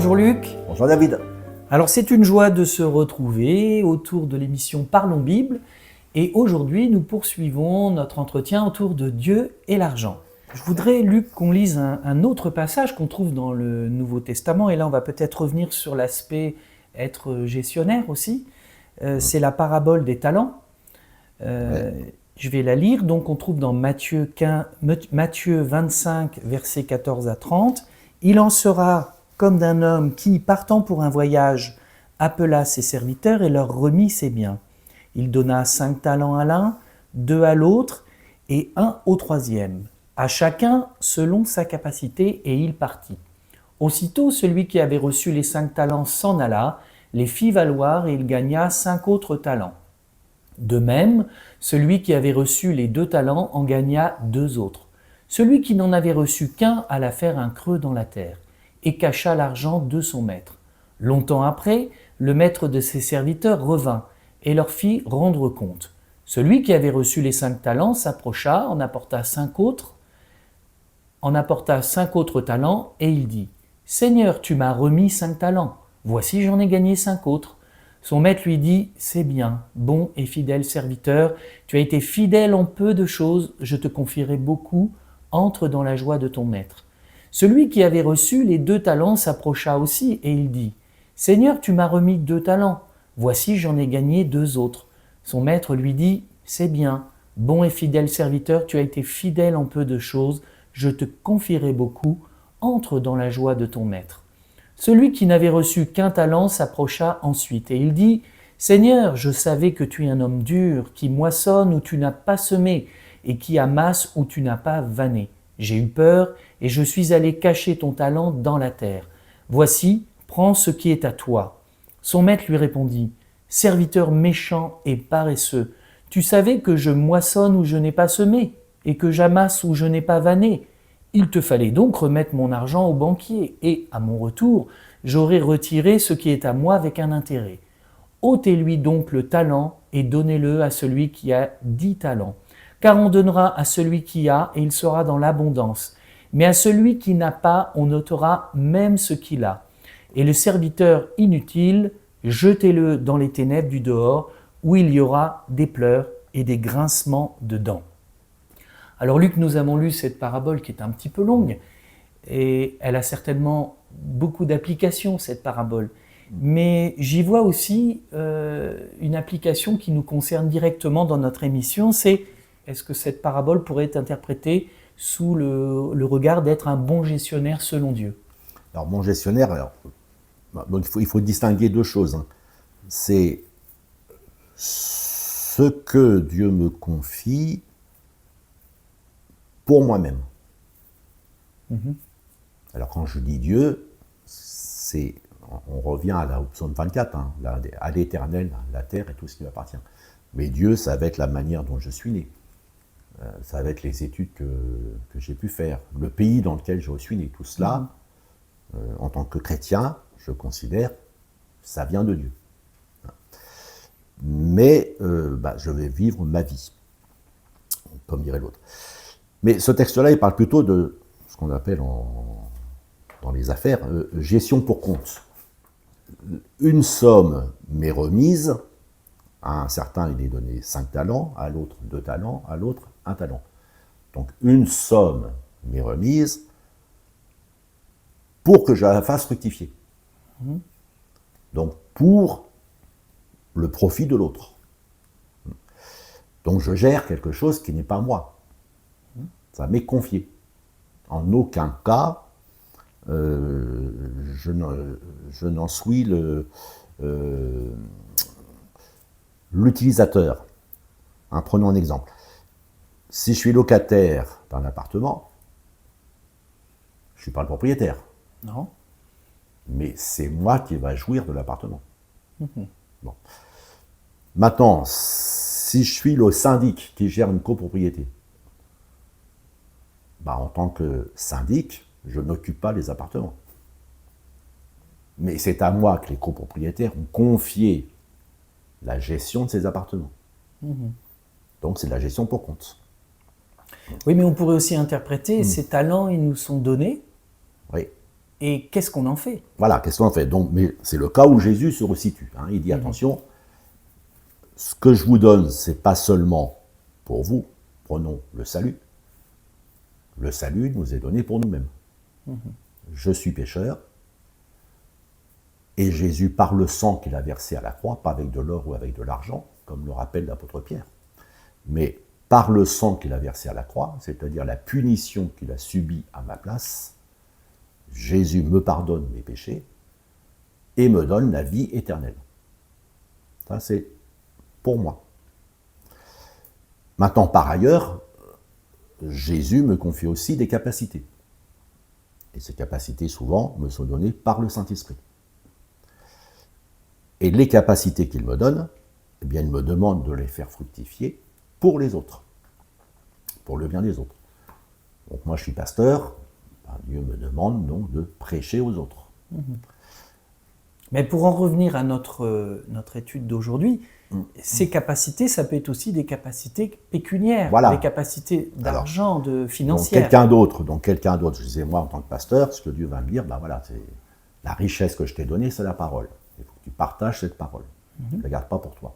Bonjour Luc. Bonjour David. Alors c'est une joie de se retrouver autour de l'émission Parlons Bible et aujourd'hui nous poursuivons notre entretien autour de Dieu et l'argent. Je voudrais Luc qu'on lise un autre passage qu'on trouve dans le Nouveau Testament et là on va peut-être revenir sur l'aspect être gestionnaire aussi. C'est la parabole des talents. Je vais la lire, donc on trouve dans Matthieu 25 versets 14 à 30. Il en sera comme d'un homme qui, partant pour un voyage, appela ses serviteurs et leur remit ses biens. Il donna 5 talents à l'un, 2 à l'autre et 1 au troisième, à chacun selon sa capacité, et il partit. Aussitôt, celui qui avait reçu les 5 talents s'en alla, les fit valoir et il gagna 5 autres talents. De même, celui qui avait reçu les 2 talents en gagna 2 autres. Celui qui n'en avait reçu qu'un alla faire un creux dans la terre et cacha l'argent de son maître. Longtemps après, le maître de ses serviteurs revint et leur fit rendre compte. Celui qui avait reçu les 5 talents s'approcha, en apporta 5 autres talents, et il dit « Seigneur, tu m'as remis 5 talents, voici j'en ai gagné 5 autres. » Son maître lui dit « C'est bien, bon et fidèle serviteur, tu as été fidèle en peu de choses, je te confierai beaucoup, entre dans la joie de ton maître. » Celui qui avait reçu les 2 talents s'approcha aussi et il dit « Seigneur, tu m'as remis 2 talents, voici j'en ai gagné 2 autres. » Son maître lui dit « C'est bien, bon et fidèle serviteur, tu as été fidèle en peu de choses, je te confierai beaucoup, entre dans la joie de ton maître. » Celui qui n'avait reçu qu'un talent s'approcha ensuite et il dit « Seigneur, je savais que tu es un homme dur, qui moissonne où tu n'as pas semé et qui amasse où tu n'as pas vanné. J'ai eu peur et je suis allé cacher ton talent dans la terre. Voici, prends ce qui est à toi. » Son maître lui répondit « Serviteur méchant et paresseux, tu savais que je moissonne où je n'ai pas semé et que j'amasse où je n'ai pas vanné. Il te fallait donc remettre mon argent au banquier et, à mon retour, j'aurais retiré ce qui est à moi avec un intérêt. Ôtez-lui donc le talent et donnez-le à celui qui a 10 talents. Car on donnera à celui qui a et il sera dans l'abondance. Mais à celui qui n'a pas, on ôtera même ce qu'il a. Et le serviteur inutile, jetez-le dans les ténèbres du dehors, où il y aura des pleurs et des grincements de dents. » Alors Luc, nous avons lu cette parabole qui est un petit peu longue, et elle a certainement beaucoup d'applications, cette parabole. Mais j'y vois aussi une application qui nous concerne directement dans notre émission, c'est est-ce que cette parabole pourrait être interprétée sous le regard d'être un bon gestionnaire selon Dieu? Alors bon gestionnaire, il faut distinguer 2 choses. C'est ce que Dieu me confie pour moi-même. Alors quand je dis Dieu, on revient au psaume 24, à l'Éternel, la terre et tout ce qui lui appartient. Mais Dieu, ça va être la manière dont je suis né. Ça va être les études que j'ai pu faire, le pays dans lequel je suis né. Tout cela, en tant que chrétien, je considère, ça vient de Dieu. Mais je vais vivre ma vie, comme dirait l'autre. Mais ce texte-là, il parle plutôt de ce qu'on appelle dans les affaires, gestion pour compte. Une somme m'est remise, à un certain il est donné 5 talents, à l'autre 2 talents, à l'autre 1 talent. Donc une somme m'est remise pour que je la fasse fructifier. Donc pour le profit de l'autre. Donc je gère quelque chose qui n'est pas moi. Ça m'est confié. En aucun cas, je n'en suis l'utilisateur. Prenons un exemple. Si je suis locataire d'un appartement, je ne suis pas le propriétaire. Non. Mais c'est moi qui va jouir de l'appartement. Bon. Maintenant, si je suis le syndic qui gère une copropriété, en tant que syndic, je n'occupe pas les appartements. Mais c'est à moi que les copropriétaires ont confié la gestion de ces appartements. Donc c'est de la gestion pour compte. Oui, mais on pourrait aussi interpréter ces talents, ils nous sont donnés. Oui. Et qu'est-ce qu'on en fait? Voilà, qu'est-ce qu'on fait? Donc, mais c'est le cas où Jésus se resitue. Hein. Il dit, attention, ce que je vous donne, c'est pas seulement pour vous, prenons le salut. Le salut nous est donné pour nous-mêmes. Je suis pécheur, et Jésus, par le sang qu'il a versé à la croix, pas avec de l'or ou avec de l'argent, comme le rappelle l'apôtre Pierre, mais par le sang qu'il a versé à la croix, c'est-à-dire la punition qu'il a subie à ma place, Jésus me pardonne mes péchés et me donne la vie éternelle. Ça, c'est pour moi. Maintenant, par ailleurs, Jésus me confie aussi des capacités. Et ces capacités, souvent, me sont données par le Saint-Esprit. Et les capacités qu'il me donne, eh bien, il me demande de les faire fructifier pour les autres, pour le bien des autres. Donc moi, je suis pasteur, ben, Dieu me demande donc de prêcher aux autres. Mais pour en revenir à notre étude d'aujourd'hui, ces capacités, ça peut être aussi des capacités pécuniaires, Voilà. des capacités d'argent, de Donc financières. quelqu'un d'autre, je disais moi en tant que pasteur, ce que Dieu va me dire, ben voilà, c'est la richesse que je t'ai donnée, c'est la parole. Il faut que tu partages cette parole. Ne la garde pas pour toi.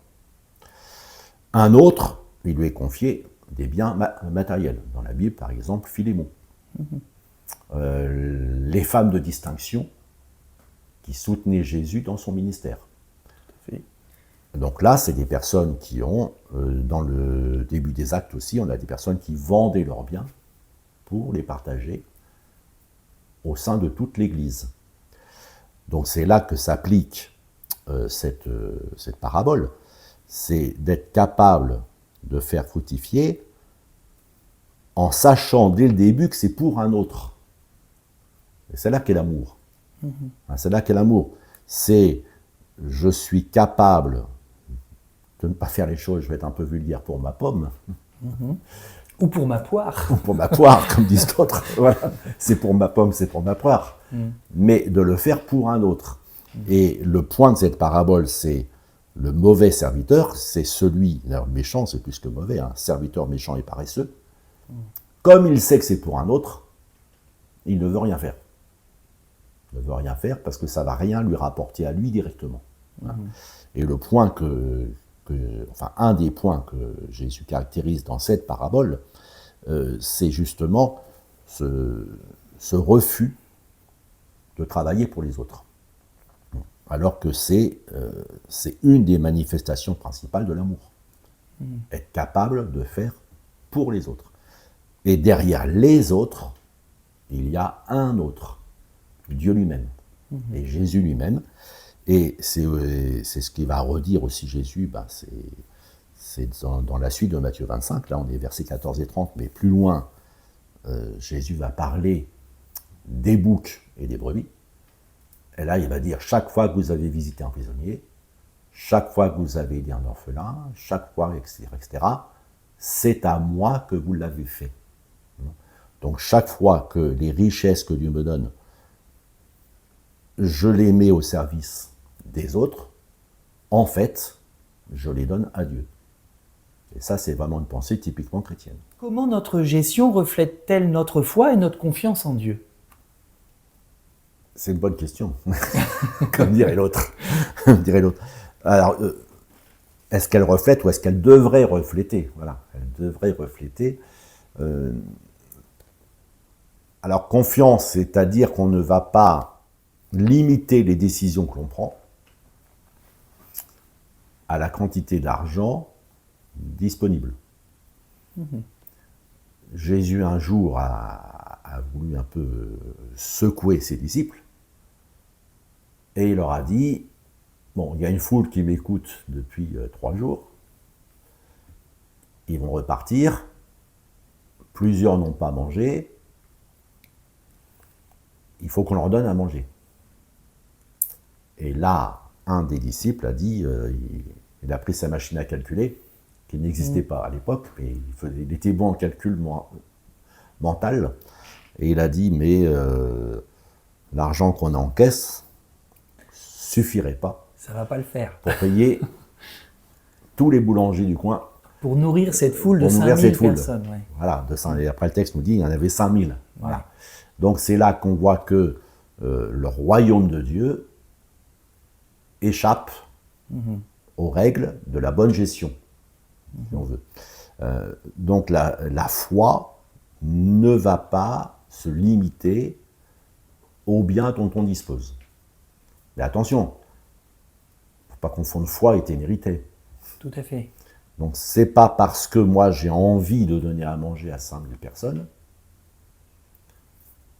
Un autre, il lui est confié des biens matériels. Dans la Bible, par exemple, Philémon. Les femmes de distinction qui soutenaient Jésus dans son ministère. Donc là, c'est des personnes qui ont, dans le début des actes aussi, on a des personnes qui vendaient leurs biens pour les partager au sein de toute l'Église. Donc c'est là que s'applique cette parabole, c'est d'être capable de faire fructifier en sachant dès le début que c'est pour un autre. Et c'est là qu'est l'amour. C'est là qu'est l'amour. C'est, je suis capable de ne pas faire les choses, je vais être un peu vulgaire, pour ma pomme. Ou pour ma poire. Ou pour ma poire, comme disent d'autres. Voilà. C'est pour ma pomme, c'est pour ma poire. Mais de le faire pour un autre. Et le point de cette parabole, c'est le mauvais serviteur, c'est celui, alors méchant, c'est plus que mauvais, un serviteur méchant et paresseux. Comme il sait que c'est pour un autre, il ne veut rien faire. Il ne veut rien faire parce que ça ne va rien lui rapporter à lui directement. Et le point un des points que Jésus caractérise dans cette parabole, c'est justement ce refus de travailler pour les autres. Alors que c'est une des manifestations principales de l'amour. Être capable de faire pour les autres. Et derrière les autres, il y a un autre, Dieu lui-même, et Jésus lui-même. Et c'est ce qu'il va redire aussi Jésus, c'est dans la suite de Matthieu 25, là on est versets 14 et 30, mais plus loin, Jésus va parler des boucs et des brebis. Et là, il va dire, chaque fois que vous avez visité un prisonnier, chaque fois que vous avez aidé un orphelin, chaque fois, etc., c'est à moi que vous l'avez fait. Donc chaque fois que les richesses que Dieu me donne, je les mets au service des autres, en fait, je les donne à Dieu. Et ça, c'est vraiment une pensée typiquement chrétienne. Comment notre gestion reflète-t-elle notre foi et notre confiance en Dieu? C'est une bonne question, comme dirait l'autre. Alors, est-ce qu'elle reflète ou est-ce qu'elle devrait refléter? Voilà, elle devrait refléter. Alors, confiance, c'est-à-dire qu'on ne va pas limiter les décisions que l'on prend à la quantité d'argent disponible. Jésus, un jour, a voulu un peu secouer ses disciples et il leur a dit, bon, il y a une foule qui m'écoute depuis 3 jours, ils vont repartir, plusieurs n'ont pas mangé, il faut qu'on leur donne à manger. Et là, un des disciples a dit, il a pris sa machine à calculer, qui n'existait pas à l'époque, mais il était bon en calcul mental, et il a dit, mais l'argent qu'on a en caisse suffirait pas. Ça va pas le faire. Pour payer tous les boulangers du coin. Pour nourrir cette foule de 5000 personnes. Ouais. Voilà, et après le texte nous dit, il y en avait 5000. Voilà. Donc c'est là qu'on voit que le royaume de Dieu échappe aux règles de la bonne gestion, si on veut. Donc la foi ne va pas se limiter aux biens dont on dispose. Mais attention, il ne faut pas confondre foi et témérité. Tout à fait. Donc c'est pas parce que moi j'ai envie de donner à manger à 5000 personnes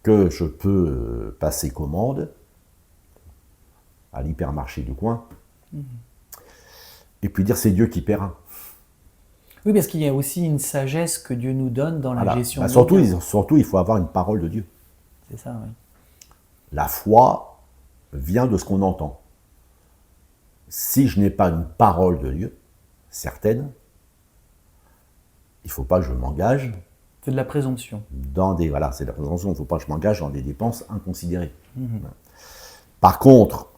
que je peux passer commande à l'hypermarché du coin et puis dire c'est Dieu qui paiera. Oui, parce qu'il y a aussi une sagesse que Dieu nous donne dans la Voilà. gestion Bah, des surtout, biens. il faut avoir une parole de Dieu. C'est ça, oui. La foi vient de ce qu'on entend. Si je n'ai pas une parole de Dieu, certaine, il ne faut pas que je m'engage C'est de la présomption. dans des... Voilà, c'est de la présomption, il ne faut pas que je m'engage dans des dépenses inconsidérées. Par contre,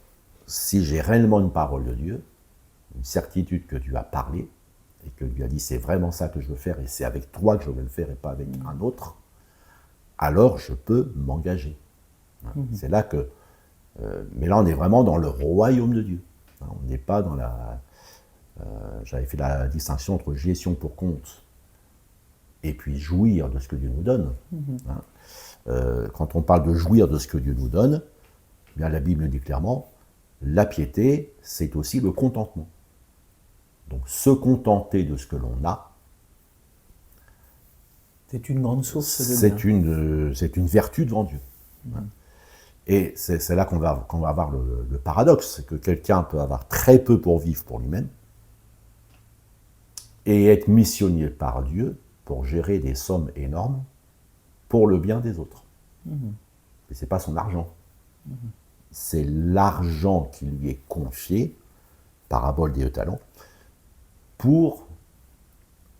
si j'ai réellement une parole de Dieu, une certitude que Dieu a parlé, et que Dieu a dit c'est vraiment ça que je veux faire, et c'est avec toi que je vais le faire et pas avec un autre, alors je peux m'engager. C'est là que... mais là, on est vraiment dans le royaume de Dieu. On n'est pas dans la... j'avais fait la distinction entre gestion pour compte et puis jouir de ce que Dieu nous donne. Quand on parle de jouir de ce que Dieu nous donne, eh bien, la Bible nous dit clairement, la piété, c'est aussi le contentement. Donc se contenter de ce que l'on a, C'est une grande source de bien. c'est une vertu devant Dieu. Et c'est là qu'on va avoir le paradoxe, c'est que quelqu'un peut avoir très peu pour vivre pour lui-même et être missionné par Dieu pour gérer des sommes énormes pour le bien des autres. Et ce n'est pas son argent. C'est l'argent qui lui est confié, parabole des 2 talents, pour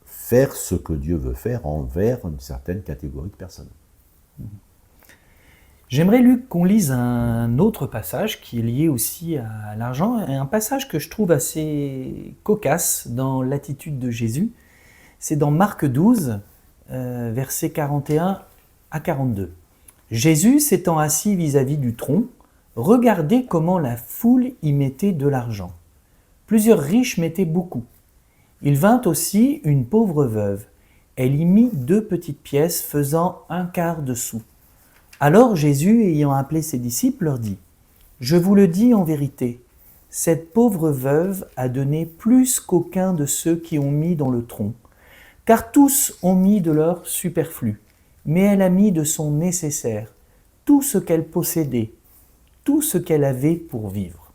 faire ce que Dieu veut faire envers une certaine catégorie de personnes. J'aimerais, Luc, qu'on lise un autre passage qui est lié aussi à l'argent, et un passage que je trouve assez cocasse dans l'attitude de Jésus. C'est dans Marc 12, versets 41 à 42. Jésus s'étant assis vis-à-vis du tronc, regardait comment la foule y mettait de l'argent. Plusieurs riches mettaient beaucoup. Il vint aussi une pauvre veuve. Elle y mit 2 petites pièces faisant 1/4 de sou. Alors Jésus, ayant appelé ses disciples, leur dit : « Je vous le dis en vérité, cette pauvre veuve a donné plus qu'aucun de ceux qui ont mis dans le tronc, car tous ont mis de leur superflu, mais elle a mis de son nécessaire, tout ce qu'elle possédait, tout ce qu'elle avait pour vivre. »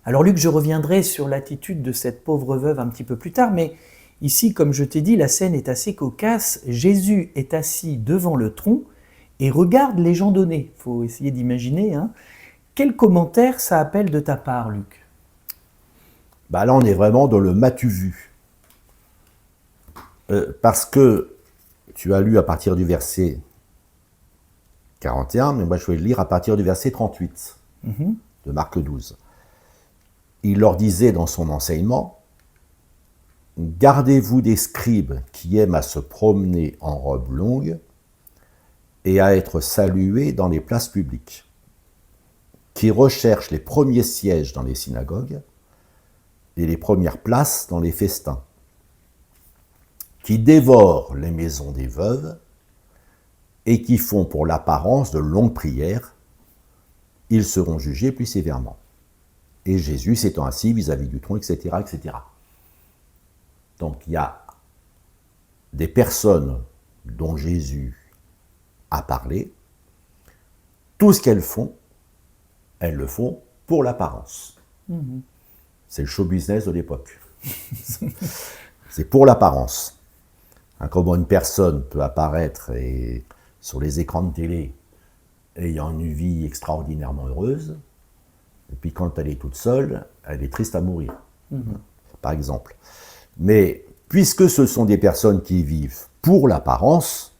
Alors Luc, je reviendrai sur l'attitude de cette pauvre veuve un petit peu plus tard, mais ici, comme je t'ai dit, la scène est assez cocasse. Jésus est assis devant le tronc et regarde les gens donner. Il faut essayer d'imaginer. Quel commentaire ça appelle de ta part, Luc ? Bah là, on est vraiment dans le m'as-tu vu. Parce que tu as lu à partir du verset 41, mais moi je vais le lire à partir du verset 38 de Marc 12. Il leur disait dans son enseignement : « Gardez-vous des scribes qui aiment à se promener en robe longue et à être salués dans les places publiques, qui recherchent les premiers sièges dans les synagogues et les premières places dans les festins, qui dévorent les maisons des veuves et qui font pour l'apparence de longues prières. Ils seront jugés plus sévèrement. » Et Jésus s'étant assis vis-à-vis du tronc, etc., etc. Donc il y a des personnes dont Jésus a parlé. Tout ce qu'elles font, elles le font pour l'apparence. C'est le show business de l'époque. C'est pour l'apparence. Comment une personne peut apparaître sur les écrans de télé ayant une vie extraordinairement heureuse, et puis quand elle est toute seule, elle est triste à mourir, par exemple. Mais puisque ce sont des personnes qui vivent pour l'apparence,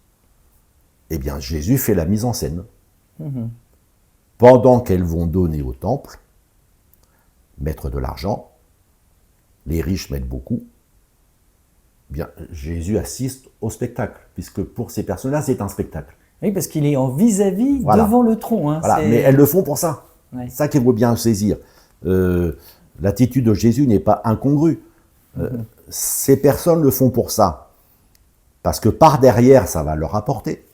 eh bien Jésus fait la mise en scène. Pendant qu'elles vont donner au temple, mettre de l'argent, les riches mettent beaucoup, eh bien Jésus assiste au spectacle, puisque pour ces personnes-là, c'est un spectacle. Oui, parce qu'il est en vis-à-vis Voilà. devant le tronc. Hein, Voilà. Mais elles le font pour ça. Ouais. C'est ça qu'il faut bien saisir. L'attitude de Jésus n'est pas incongrue. Ces personnes le font pour ça. Parce que par derrière, ça va leur apporter.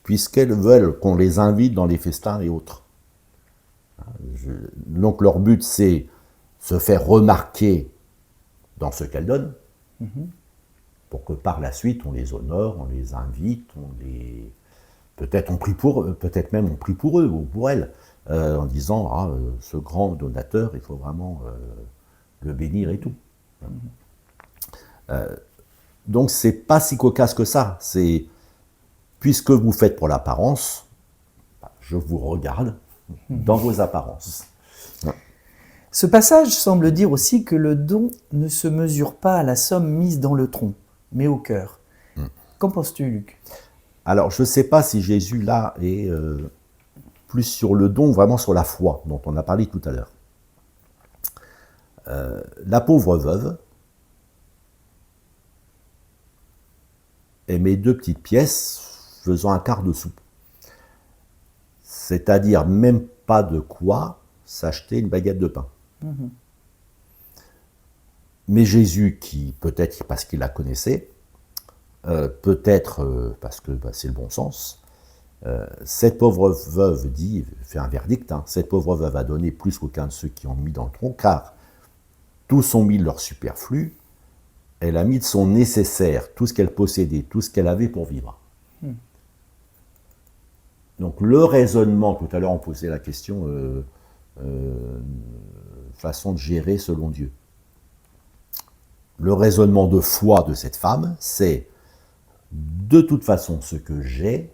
Puisqu'elles veulent qu'on les invite dans les festins et autres. Donc leur but, c'est se faire remarquer dans ce qu'elles donnent, pour que par la suite, on les honore, on les invite, peut-être même on prie pour eux ou pour elles, en disant ce grand donateur, il faut vraiment le bénir et tout. Donc c'est pas si cocasse que ça. C'est puisque vous faites pour l'apparence, je vous regarde dans vos apparences. Ce passage semble dire aussi que le don ne se mesure pas à la somme mise dans le tronc, mais au cœur. Qu'en penses-tu, Luc? Alors, je ne sais pas si Jésus, là, est plus sur le don, vraiment sur la foi, dont on a parlé tout à l'heure. La pauvre veuve met 2 petites pièces faisant un quart de soupe. C'est-à-dire même pas de quoi s'acheter une baguette de pain. Mais Jésus, qui peut-être parce qu'il la connaissait, peut-être parce que c'est le bon sens, cette pauvre veuve fait un verdict, cette pauvre veuve a donné plus qu'aucun de ceux qui ont mis dans le tronc, car tous ont mis leur superflu, elle a mis de son nécessaire, tout ce qu'elle possédait, tout ce qu'elle avait pour vivre. Donc le raisonnement, tout à l'heure on posait la question, façon de gérer selon Dieu. Le raisonnement de foi de cette femme, c'est de toute façon ce que j'ai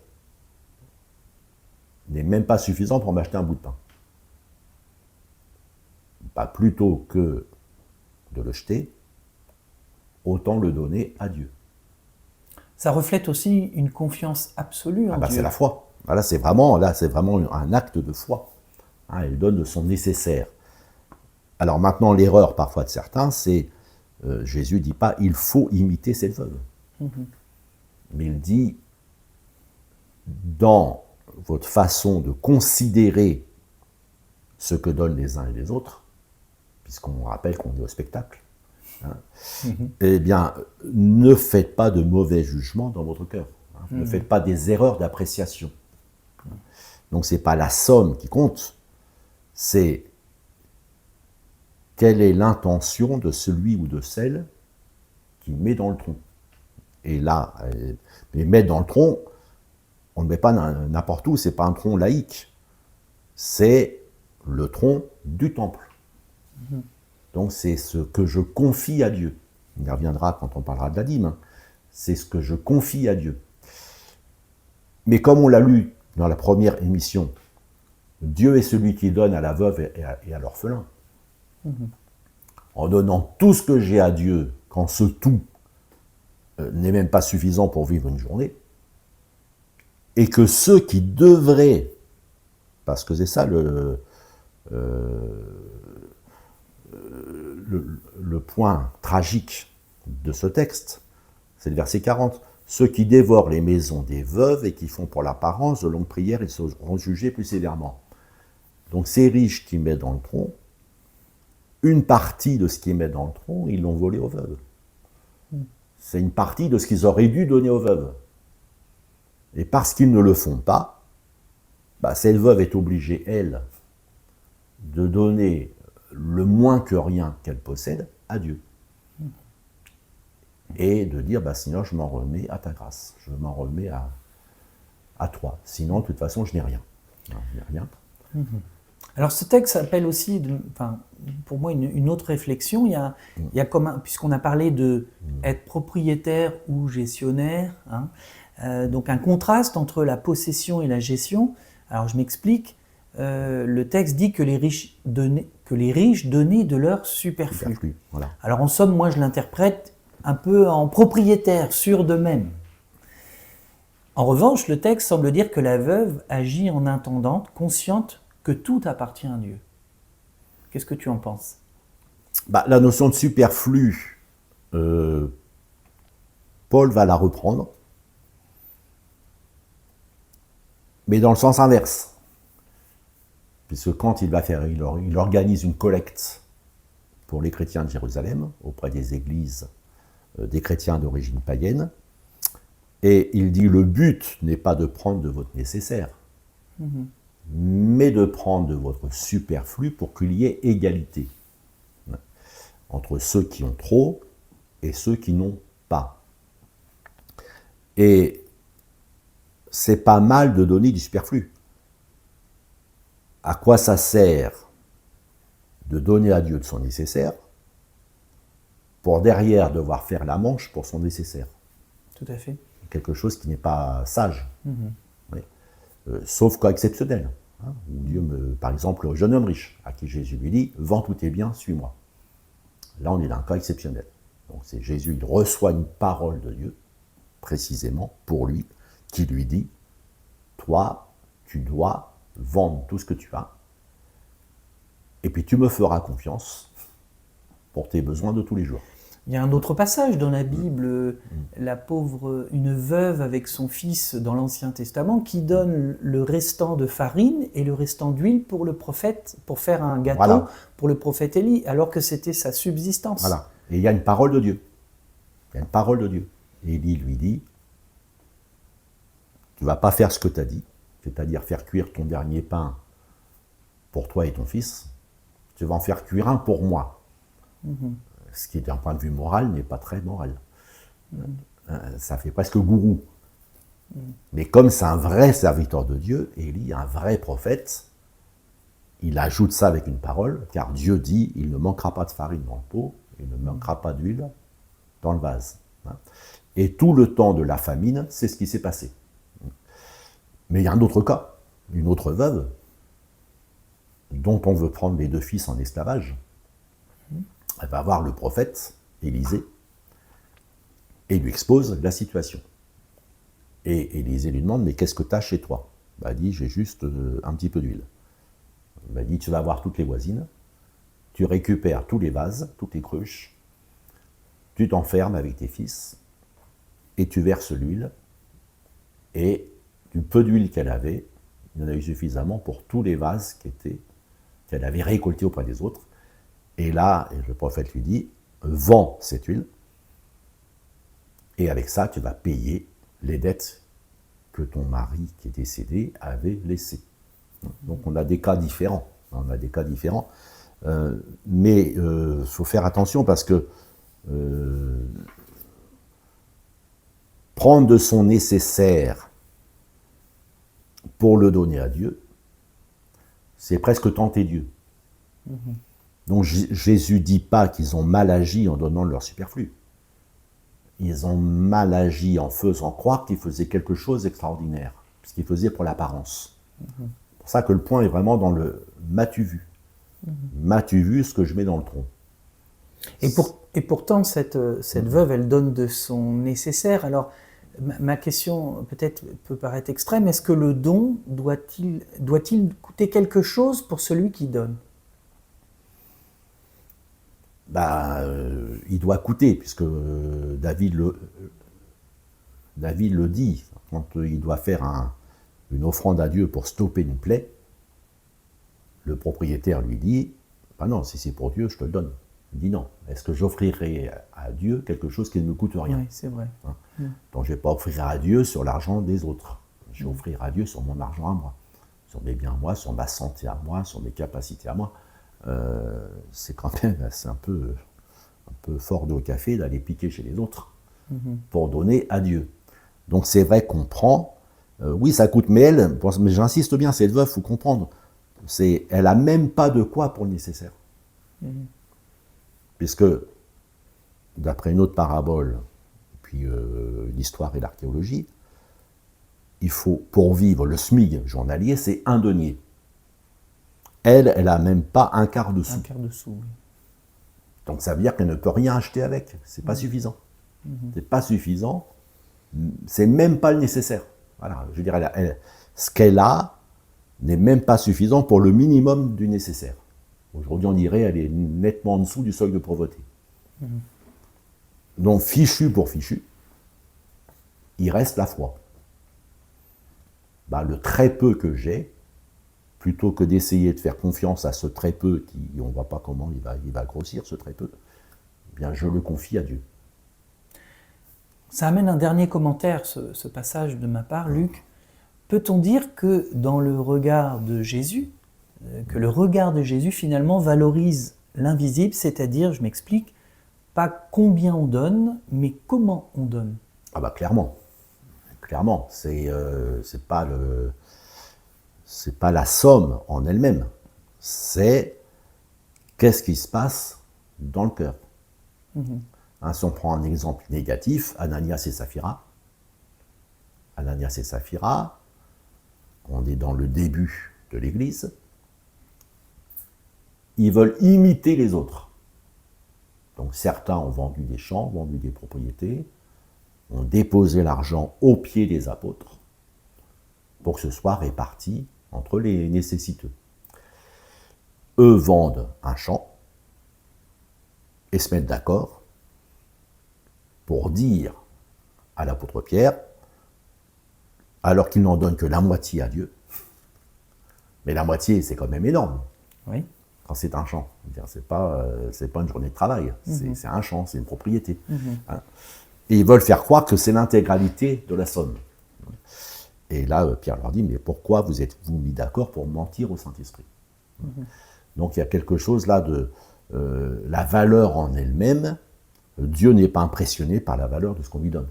n'est même pas suffisant pour m'acheter un bout de pain. Pas plutôt que de le jeter, autant le donner à Dieu. Ça reflète aussi une confiance absolue en Dieu. C'est la foi. Là, c'est vraiment un acte de foi. Elle donne de son nécessaire. Alors maintenant, l'erreur parfois de certains, c'est Jésus ne dit pas il faut imiter cette veuve. Mais il dit dans votre façon de considérer ce que donnent les uns et les autres, puisqu'on rappelle qu'on est au spectacle, eh bien, ne faites pas de mauvais jugements dans votre cœur. Ne faites pas des erreurs d'appréciation. Donc, ce n'est pas la somme qui compte, c'est quelle est l'intention de celui ou de celle qui met dans le tronc. Et là, mais mettre dans le tronc, on ne met pas n'importe où, ce n'est pas un tronc laïque, c'est le tronc du temple. Donc c'est ce que je confie à Dieu. On y reviendra quand on parlera de la dîme. C'est ce que je confie à Dieu. Mais comme on l'a lu dans la première émission, Dieu est celui qui donne à la veuve et à l'orphelin. En donnant tout ce que j'ai à Dieu, quand ce tout n'est même pas suffisant pour vivre une journée, et que ceux qui devraient, parce que c'est ça le point tragique de ce texte, c'est le verset 40. Ceux qui dévorent les maisons des veuves et qui font pour l'apparence de longues prières, ils seront jugés plus sévèrement. Donc ces riches qui mettent dans le tronc, une partie de ce qu'ils mettent dans le tronc, ils l'ont volé aux veuves. C'est une partie de ce qu'ils auraient dû donner aux veuves. Et parce qu'ils ne le font pas, cette veuve est obligée, elle, de donner le moins que rien qu'elle possède à Dieu. Et de dire, sinon je m'en remets à ta grâce, je m'en remets à toi. Sinon, de toute façon, je n'ai rien. Je n'ai rien. Alors ce texte appelle aussi, pour moi, une autre réflexion. Il y a comme puisqu'on a parlé de être propriétaire ou gestionnaire, donc un contraste entre la possession et la gestion. Alors je m'explique. Le texte dit que les riches donnaient de leur superflu. Voilà. Alors en somme, moi je l'interprète un peu en propriétaire, sûr d'eux-mêmes. En revanche, le texte semble dire que la veuve agit en intendante, consciente que tout appartient à Dieu. Qu'est-ce que tu en penses? La notion de superflu, Paul va la reprendre. Mais dans le sens inverse. Puisque quand il organise une collecte pour les chrétiens de Jérusalem, auprès des églises des chrétiens d'origine païenne, et il dit le but n'est pas de prendre de votre nécessaire, mais de prendre de votre superflu pour qu'il y ait égalité entre ceux qui ont trop et ceux qui n'ont pas. Et c'est pas mal de donner du superflu. À quoi ça sert de donner à Dieu de son nécessaire pour derrière devoir faire la manche pour son nécessaire? Tout à fait. Quelque chose qui n'est pas sage. Oui. Sauf cas exceptionnel. Où Dieu par exemple, le jeune homme riche, à qui Jésus lui dit « Vends tous tes biens, suis-moi ». Là, on est dans un cas exceptionnel. Donc c'est Jésus, il reçoit une parole de Dieu, précisément pour lui, qui lui dit « Toi, tu dois vendre tout ce que tu as, et puis tu me feras confiance pour tes besoins de tous les jours. » Il y a un autre passage dans la Bible, une veuve avec son fils dans l'Ancien Testament qui donne le restant de farine et le restant d'huile pour le prophète, pour faire un gâteau pour le prophète Élie, alors que c'était sa subsistance. Voilà. Et il y a une parole de Dieu. Il y a une parole de Dieu. Et Élie lui dit, tu ne vas pas faire ce que tu as dit, c'est-à-dire faire cuire ton dernier pain pour toi et ton fils, tu vas en faire cuire un pour moi. Ce qui, d'un point de vue moral, n'est pas très moral. Ça fait presque gourou. Mais comme c'est un vrai serviteur de Dieu, Élie, un vrai prophète, il ajoute ça avec une parole, car Dieu dit, il ne manquera pas de farine dans le pot, il ne manquera pas d'huile dans le vase. Et tout le temps de la famine, c'est ce qui s'est passé. Mais il y a un autre cas, une autre veuve, dont on veut prendre les deux fils en esclavage. Elle va voir le prophète, Élisée, et lui expose la situation. Et Élisée lui demande, mais qu'est-ce que tu as chez toi? Elle dit, j'ai juste un petit peu d'huile. Elle dit, tu vas voir toutes les voisines, tu récupères tous les vases, toutes les cruches, tu t'enfermes avec tes fils, et tu verses l'huile, et du peu d'huile qu'elle avait, il y en a eu suffisamment pour tous les vases qu'elle avait récoltés auprès des autres. Et là, le prophète lui dit, vends cette huile, et avec ça, tu vas payer les dettes que ton mari qui est décédé avait laissées. Donc on a des cas différents. Mais il faut faire attention parce que prendre de son nécessaire pour le donner à Dieu, c'est presque tenter Dieu. Donc Jésus ne dit pas qu'ils ont mal agi en donnant leur superflu. Ils ont mal agi en faisant croire qu'ils faisaient quelque chose d'extraordinaire, puisqu'ils faisaient pour l'apparence. C'est pour ça que le point est vraiment dans le « m'as-tu vu ?» M'as-tu vu ce que je mets dans le tronc? Et pourtant, cette veuve, elle donne de son nécessaire. Alors, ma question peut-être peut paraître extrême, est-ce que le don doit-il coûter quelque chose pour celui qui donne? Il doit coûter, puisque David le dit, quand il doit faire une offrande à Dieu pour stopper une plaie, le propriétaire lui dit, non, si c'est pour Dieu, je te le donne. Il dit non, est-ce que j'offrirai à Dieu quelque chose qui ne me coûte rien? Oui, c'est vrai. Donc je ne vais pas offrir à Dieu sur l'argent des autres, je vais offrir à Dieu sur mon argent à moi, sur mes biens à moi, sur ma santé à moi, sur mes capacités à moi. C'est quand même un peu fort de café d'aller piquer chez les autres pour donner à Dieu. Donc c'est vrai qu'on prend, oui ça coûte, mais j'insiste bien, cette veuve, il faut comprendre, elle n'a même pas de quoi pour le nécessaire. Puisque, d'après une autre parabole, puis l'histoire et l'archéologie, il faut, pour vivre, le SMIG journalier, c'est 1 denier. Elle n'a même pas un quart de sou. Un quart de sou, oui. Donc ça veut dire qu'elle ne peut rien acheter avec. C'est pas suffisant. C'est pas suffisant. C'est même pas le nécessaire. Voilà. Je veux dire, ce qu'elle a n'est même pas suffisant pour le minimum du nécessaire. Aujourd'hui, on dirait qu'elle est nettement en dessous du seuil de pauvreté. Donc, fichu pour fichu, il reste la foi. le très peu que j'ai, plutôt que d'essayer de faire confiance à ce très peu qui, on ne voit pas comment il va grossir, ce très peu, eh bien je le confie à Dieu. Ça amène un dernier commentaire, ce passage de ma part, Luc. Peut-on dire que dans le regard de Jésus, que le regard de Jésus finalement valorise l'invisible, c'est-à-dire, je m'explique, pas combien on donne, mais comment on donne? Ah bah clairement, c'est pas la somme en elle-même, c'est qu'est-ce qui se passe dans le cœur. Si on prend un exemple négatif, Ananias et Saphira, on est dans le début de l'Église, ils veulent imiter les autres. Donc certains ont vendu des champs, vendu des propriétés, ont déposé l'argent aux pieds des apôtres pour que ce soit réparti entre les nécessiteux. Eux vendent un champ et se mettent d'accord pour dire à l'apôtre Pierre, alors qu'il n'en donne que la moitié à Dieu, mais la moitié c'est quand même énorme. Oui. Quand c'est un champ, c'est pas une journée de travail, c'est un champ, c'est une propriété. Hein. Et ils veulent faire croire que c'est l'intégralité de la somme. Et là, Pierre leur dit, mais pourquoi vous êtes-vous mis d'accord pour mentir au Saint-Esprit? Donc il y a quelque chose là de la valeur en elle-même. Dieu n'est pas impressionné par la valeur de ce qu'on lui donne,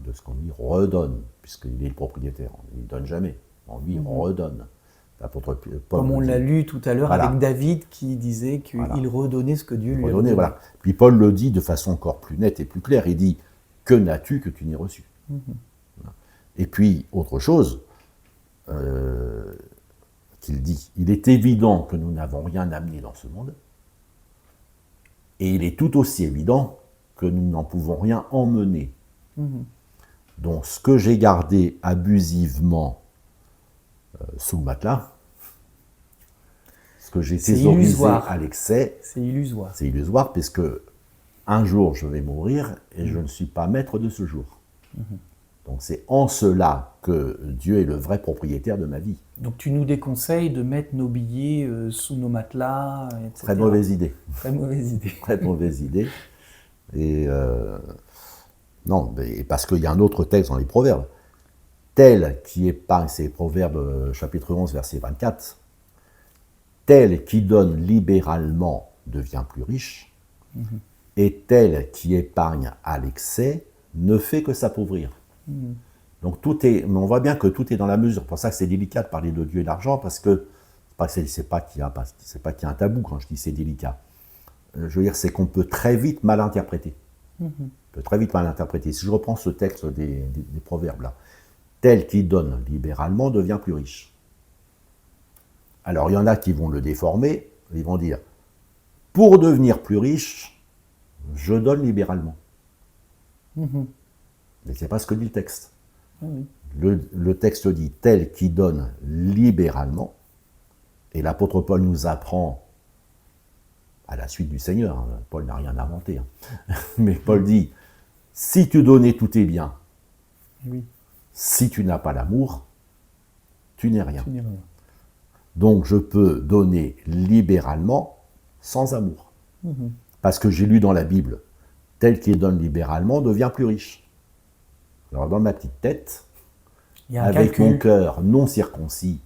de ce qu'on lui redonne, puisqu'il est le propriétaire. Il ne donne jamais, on lui redonne. Paul comme on l'a lu tout à l'heure avec David qui disait qu'il redonnait ce que Dieu lui avait donné. Voilà. Puis Paul le dit de façon encore plus nette et plus claire, il dit « Que n'as-tu que tu n'aies reçu ?» Et puis, autre chose qu'il dit, il est évident que nous n'avons rien amené dans ce monde, et il est tout aussi évident que nous n'en pouvons rien emmener. Donc, ce que j'ai gardé abusivement sous le matelas, ce que j'ai thésaurisé à l'excès, c'est illusoire. C'est illusoire, puisque un jour je vais mourir et je ne suis pas maître de ce jour. Donc c'est en cela que Dieu est le vrai propriétaire de ma vie. Donc tu nous déconseilles de mettre nos billets sous nos matelas, etc. Très mauvaise idée. Très mauvaise idée. Très mauvaise idée. Et non, mais parce qu'il y a un autre texte dans les Proverbes. Tel qui épargne, c'est Proverbes chapitre 11, verset 24, tel qui donne libéralement devient plus riche, et tel qui épargne à l'excès ne fait que s'appauvrir. Donc on voit bien que tout est dans la mesure. C'est pour ça que c'est délicat de parler de Dieu et d'argent, parce que c'est pas qu'il y a un tabou quand je dis c'est délicat. Je veux dire, c'est qu'on peut très vite mal interpréter. Si je reprends ce texte des Proverbes là, tel qui donne libéralement devient plus riche. Alors il y en a qui vont le déformer, ils vont dire, pour devenir plus riche, je donne libéralement. Mais ce n'est pas ce que dit le texte. Le texte dit, tel qui donne libéralement, et l'apôtre Paul nous apprend, à la suite du Seigneur, Paul n'a rien inventé, mais Paul dit, si tu donnais tous tes biens, si tu n'as pas l'amour, tu n'es rien. Donc je peux donner libéralement sans amour. Parce que j'ai lu dans la Bible, tel qui donne libéralement devient plus riche. Alors dans ma petite tête, avec mon cœur non circoncis,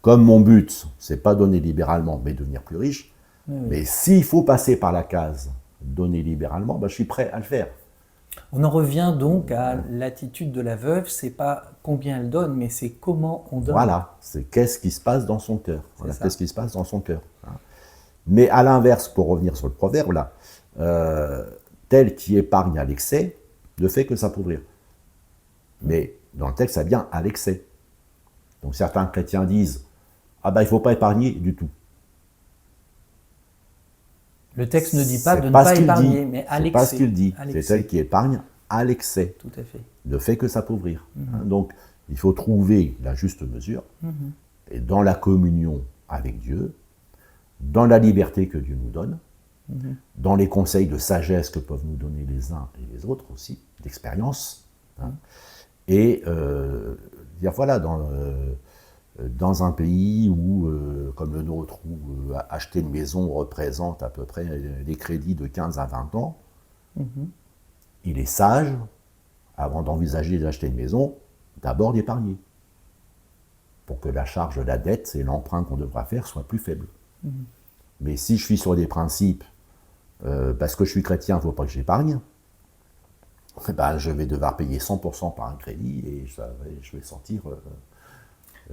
comme mon but, c'est pas donner libéralement, mais devenir plus riche, mais s'il faut passer par la case donner libéralement, je suis prêt à le faire. On en revient donc à l'attitude de la veuve, c'est pas combien elle donne, mais c'est comment on donne. Voilà, c'est qu'est-ce qui se passe dans son cœur. Qu'est-ce qui se passe dans son cœur. Mais à l'inverse, pour revenir sur le proverbe, là, tel qui épargne à l'excès ne fait que s'appauvrir. Mais dans le texte, ça vient à l'excès. Donc certains chrétiens disent, il ne faut pas épargner du tout. Le texte ne dit pas de ne pas épargner, mais à l'excès. C'est pas ce qu'il dit. C'est tel qui épargne à l'excès. Tout à fait. Ne fait que s'appauvrir. Donc, il faut trouver la juste mesure. Et dans la communion avec Dieu, dans la liberté que Dieu nous donne, dans les conseils de sagesse que peuvent nous donner les uns et les autres aussi, d'expérience, Et dire voilà, dans un pays où, comme le nôtre, où acheter une maison représente à peu près des crédits de 15 à 20 ans, il est sage, avant d'envisager d'acheter une maison, d'abord d'épargner, pour que la charge de la dette et l'emprunt qu'on devra faire soient plus faibles. Mais si je suis sur des principes, parce que je suis chrétien, il ne faut pas que j'épargne, ben, je vais devoir payer 100% par un crédit et je vais sentir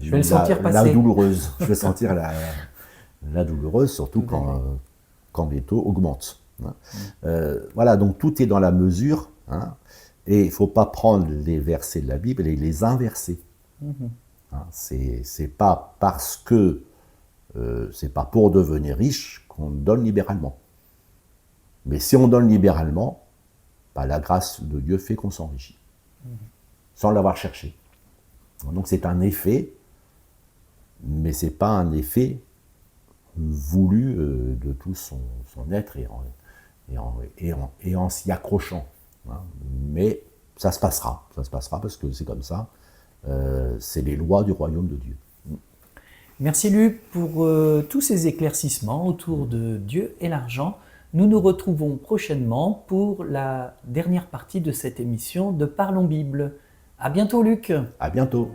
Je vais le sentir la passer. douloureuse. Je vais sentir la douloureuse, surtout quand les taux augmentent. Hein. Voilà, donc tout est dans la mesure, hein, et il ne faut pas prendre les versets de la Bible et les inverser. Hein, c'est pas parce que c'est pas pour devenir riche qu'on donne libéralement. Mais si on donne libéralement, bah, la grâce de Dieu fait qu'on s'enrichit, sans l'avoir cherché. Donc c'est un effet, mais ce n'est pas un effet voulu de tout son être et en s'y accrochant. Hein. Mais ça se passera parce que c'est comme ça. C'est les lois du royaume de Dieu. Merci Luc pour tous ces éclaircissements autour de Dieu et l'argent. Nous nous retrouvons prochainement pour la dernière partie de cette émission de Parlons Bible. À bientôt Luc. À bientôt.